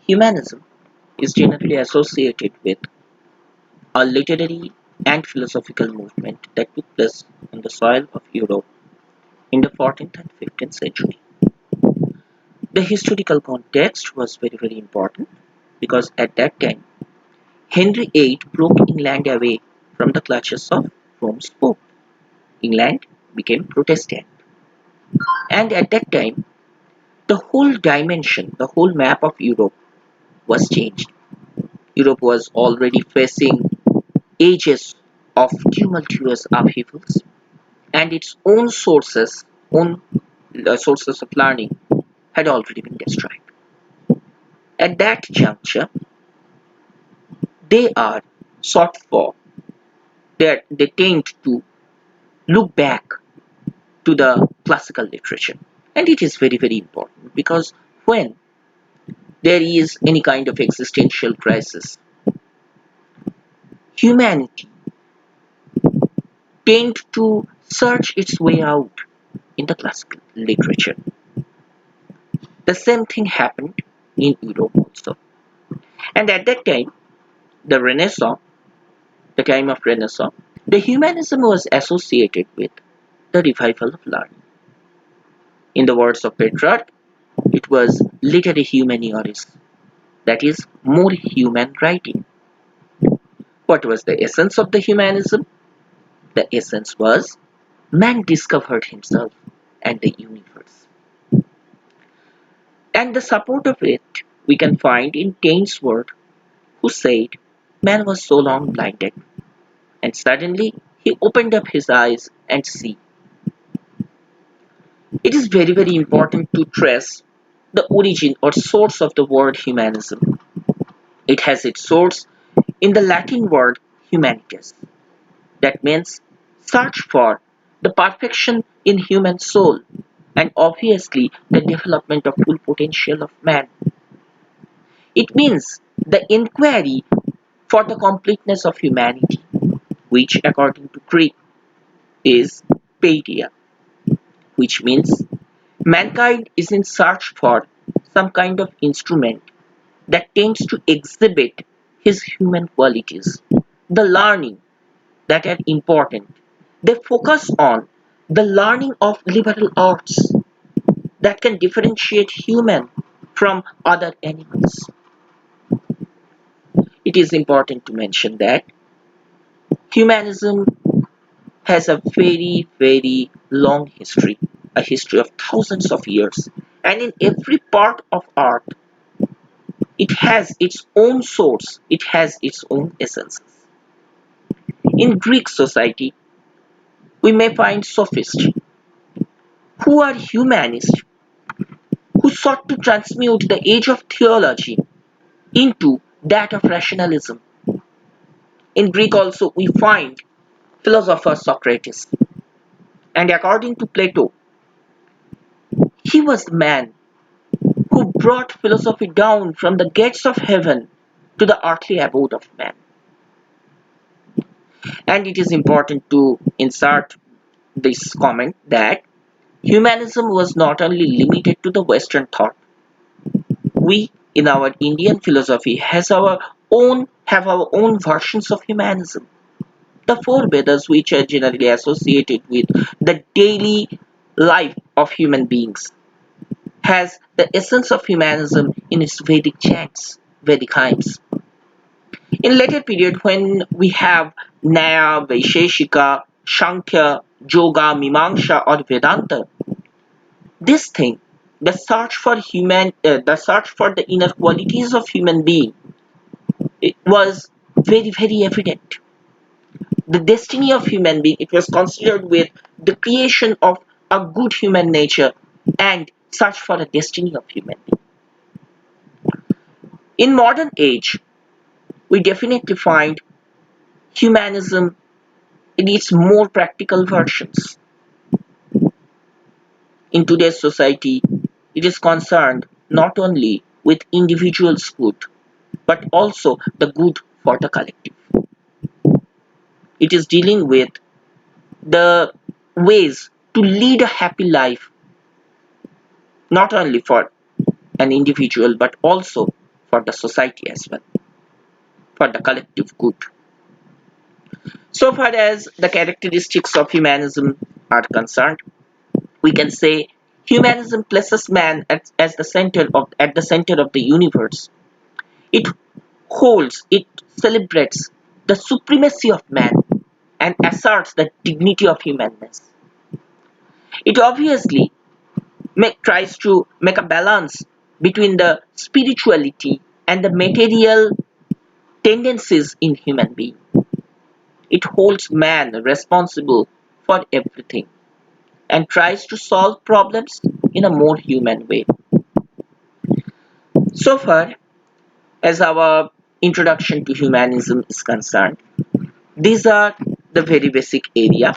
Humanism is generally associated with a literary and philosophical movement that took place on the soil of Europe in the 14th and 15th century. The historical context was very important because at that time Henry VIII broke England away from the clutches of Rome's Pope. England became Protestant, and at that time the whole dimension, the whole map of Europe was changed. Europe was already facing ages of tumultuous upheavals, and its own sources of learning had already been destroyed. At that juncture, they are sought for that they tend to look back to the classical literature. And it is very important because when there is any kind of existential crisis, humanity tend to search its way out in the classical literature. The same thing happened in Europe also. And at that time, the Renaissance, the time of Renaissance, the humanism was associated with the revival of learning. In the words of Petrarch, it was literary humanioris, that is, more human writing. What was the essence of the humanism? The essence was man discovered himself and the universe. And the support of it we can find in Taine's word, who said, man was so long blinded, and suddenly he opened up his eyes and see. It is very important to trace the origin or source of the word humanism. It has its source in the Latin word humanitas, that means search for the perfection in human soul and obviously the development of full potential of man. It means the inquiry for the completeness of humanity, which according to Greek is paideia, which means mankind is in search for some kind of instrument that tends to exhibit his human qualities, the learning that are important. They focus on the learning of liberal arts that can differentiate human from other animals. It is important to mention that humanism has a very long history, a history of thousands of years, and in every part of art, it has its own source, it has its own essences. In Greek society, we may find sophists who are humanists who sought to transmute the age of theology into that of rationalism. In Greek also we find philosopher Socrates, and according to Plato, he was the man who brought philosophy down from the gates of heaven to the earthly abode of man. And it is important to insert this comment that humanism was not only limited to the Western thought. We in our Indian philosophy have our own versions of humanism. The four Vedas, which are generally associated with the daily life of human beings, has the essence of humanism in its Vedic chants, Vedic hymns. In later period, when we have Nyaya, Vaisheshika, Sankhya, Yoga, Mimamsa, or Vedanta, this thing, the search for the inner qualities of human being, it was very evident. The destiny of human being, it was considered with the creation of a good human nature and search for the destiny of human being. In modern age, we definitely find humanism in its more practical versions. In today's society, it is concerned not only with individuals' good, but also the good for the collective. It is dealing with the ways to lead a happy life, not only for an individual, but also for the society as well, for the collective good. So far as the characteristics of humanism are concerned, we can say humanism places man at the center of the universe. It it celebrates the supremacy of man and asserts the dignity of humanness. It obviously tries to make a balance between the spirituality and the material tendencies in human being. It holds man responsible for everything and tries to solve problems in a more human way. So far as our introduction to humanism is concerned, these are the very basic area.